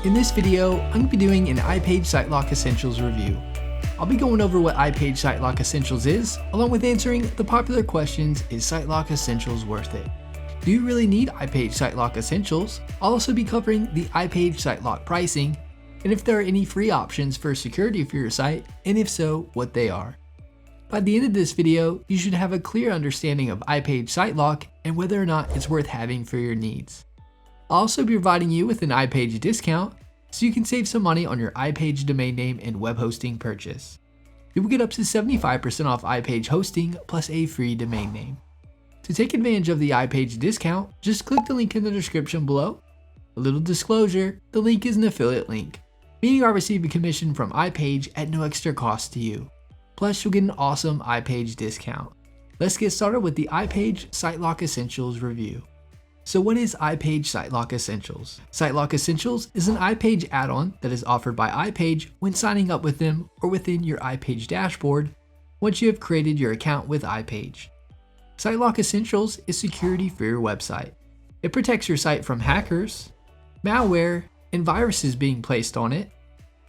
In this video, I'm going to be doing an iPage SiteLock Essentials review. I'll be going over what iPage SiteLock Essentials is, along with answering the popular questions, is SiteLock Essentials worth it? Do you really need iPage SiteLock Essentials? I'll also be covering the iPage SiteLock pricing, and if there are any free options for security for your site, and if so, what they are. By the end of this video, you should have a clear understanding of iPage SiteLock and whether or not it's worth having for your needs. I'll also be providing you with an iPage discount, so you can save some money on your iPage domain name and web hosting purchase. You will get up to 75% off iPage hosting plus a free domain name. To take advantage of the iPage discount, just click the link in the description below. A little disclosure, the link is an affiliate link, meaning I'll receive a commission from iPage at no extra cost to you. Plus, you'll get an awesome iPage discount. Let's get started with the iPage SiteLock Essentials review. So what is iPage SiteLock Essentials? SiteLock Essentials is an iPage add-on that is offered by iPage when signing up with them or within your iPage dashboard once you have created your account with iPage. SiteLock Essentials is security for your website. It protects your site from hackers, malware, and viruses being placed on it.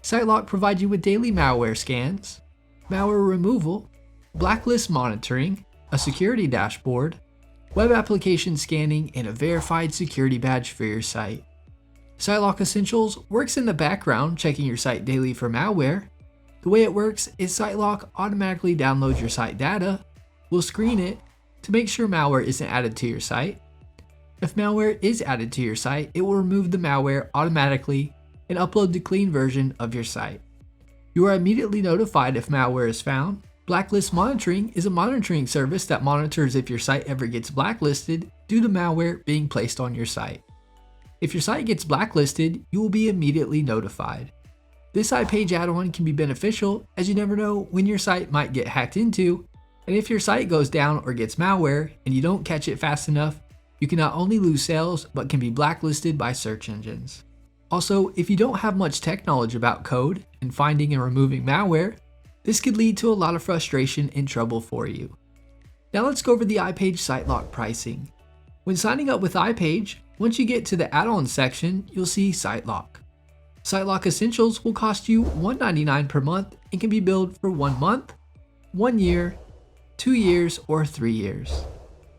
SiteLock provides you with daily malware scans, malware removal, blacklist monitoring, a security dashboard, web application scanning, and a verified security badge for your site. SiteLock Essentials works in the background checking your site daily for malware. The way it works is SiteLock automatically downloads your site data, will screen it to make sure malware isn't added to your site. If malware is added to your site, it will remove the malware automatically and upload the clean version of your site. You are immediately notified if malware is found. Blacklist monitoring is a monitoring service that monitors if your site ever gets blacklisted due to malware being placed on your site. If your site gets blacklisted, you will be immediately notified. This iPage add-on can be beneficial as you never know when your site might get hacked into, and if your site goes down or gets malware and you don't catch it fast enough, you can not only lose sales but can be blacklisted by search engines. Also, if you don't have much tech knowledge about code and finding and removing malware, this could lead to a lot of frustration and trouble for you. Now let's go over the iPage SiteLock pricing. When signing up with iPage, once you get to the add-ons section, you'll see SiteLock. SiteLock Essentials will cost you $1.99 per month and can be billed for 1 month, 1 year, 2 years, or 3 years.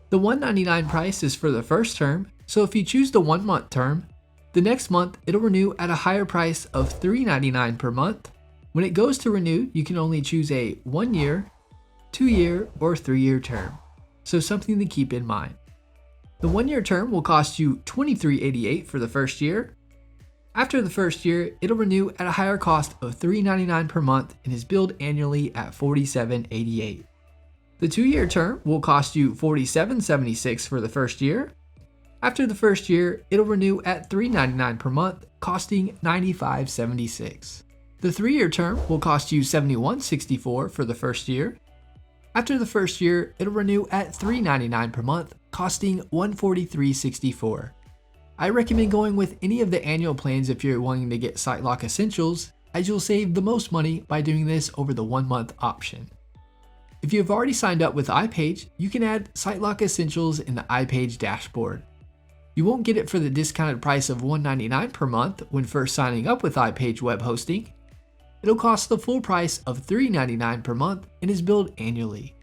The $1.99 price is for the first term, so if you choose the 1 month term, the next month it'll renew at a higher price of $3.99 per month. When it goes to renew, you can only choose a 1 year, 2 year, or 3 year term, so something to keep in mind. The 1 year term will cost you $23.88 for the first year. After the first year, it'll renew at a higher cost of $3.99 per month and is billed annually at $47.88. The 2 year term will cost you $47.76 for the first year. After the first year, it'll renew at $3.99 per month, costing $95.76. The 3 year term will cost you $71.64 for the first year. After the first year, it'll renew at $3.99 per month, costing $143.64. I recommend going with any of the annual plans if you're wanting to get SiteLock Essentials, as you'll save the most money by doing this over the 1 month option. If you have already signed up with iPage, you can add SiteLock Essentials in the iPage dashboard. You won't get it for the discounted price of $1.99 per month when first signing up with iPage web hosting. It'll cost the full price of $3.99 per month and is billed annually.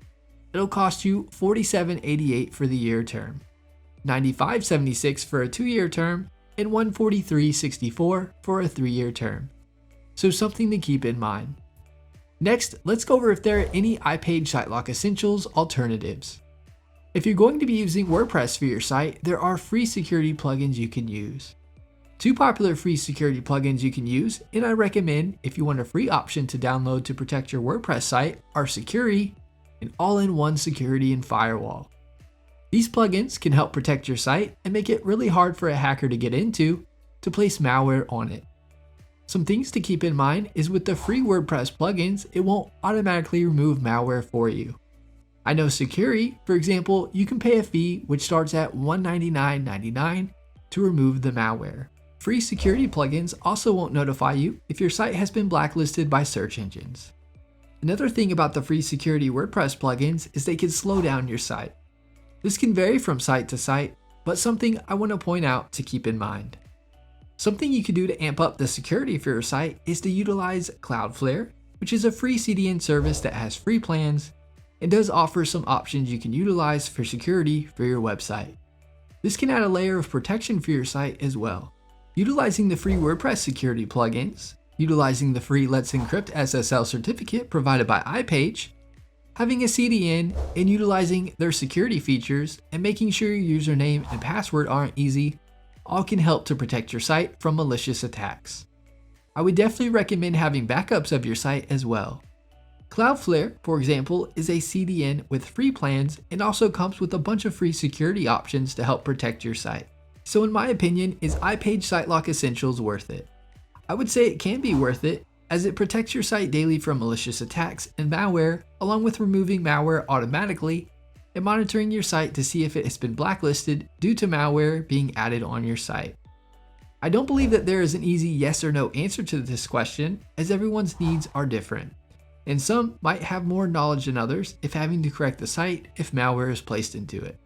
It'll cost you $47.88 for the year term, $95.76 for a 2 year term, and $143.64 for a 3 year term. So something to keep in mind. Next, let's go over if there are any iPage SiteLock Essentials alternatives. If you're going to be using WordPress for your site, there are free security plugins you can use. 2 popular free security plugins you can use, and I recommend if you want a free option to download to protect your WordPress site, are Sucuri and All-in-One Security and Firewall. These plugins can help protect your site and make it really hard for a hacker to get into to place malware on it. Some things to keep in mind is with the free WordPress plugins, it won't automatically remove malware for you. I know Sucuri, for example, you can pay a fee which starts at $199.99 to remove the malware. Free security plugins also won't notify you if your site has been blacklisted by search engines. Another thing about the free security WordPress plugins is they can slow down your site. This can vary from site to site, but something I want to point out to keep in mind. Something you can do to amp up the security for your site is to utilize Cloudflare, which is a free CDN service that has free plans and does offer some options you can utilize for security for your website. This can add a layer of protection for your site as well. Utilizing the free WordPress security plugins, utilizing the free Let's Encrypt SSL certificate provided by iPage, having a CDN, and utilizing their security features and making sure your username and password aren't easy all can help to protect your site from malicious attacks. I would definitely recommend having backups of your site as well. Cloudflare, for example, is a CDN with free plans and also comes with a bunch of free security options to help protect your site. So in my opinion, is iPage SiteLock Essentials worth it? I would say it can be worth it, as it protects your site daily from malicious attacks and malware, along with removing malware automatically and monitoring your site to see if it has been blacklisted due to malware being added on your site. I don't believe that there is an easy yes or no answer to this question, as everyone's needs are different, and some might have more knowledge than others if having to correct the site if malware is placed into it.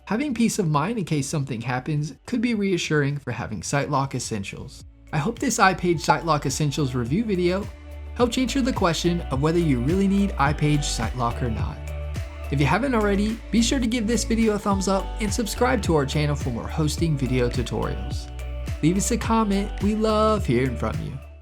Having peace of mind in case something happens could be reassuring for having SiteLock Essentials. I hope this iPage SiteLock Essentials review video helped answer the question of whether you really need iPage SiteLock or not. If you haven't already, be sure to give this video a thumbs up and subscribe to our channel for more hosting video tutorials. Leave us a comment, we love hearing from you.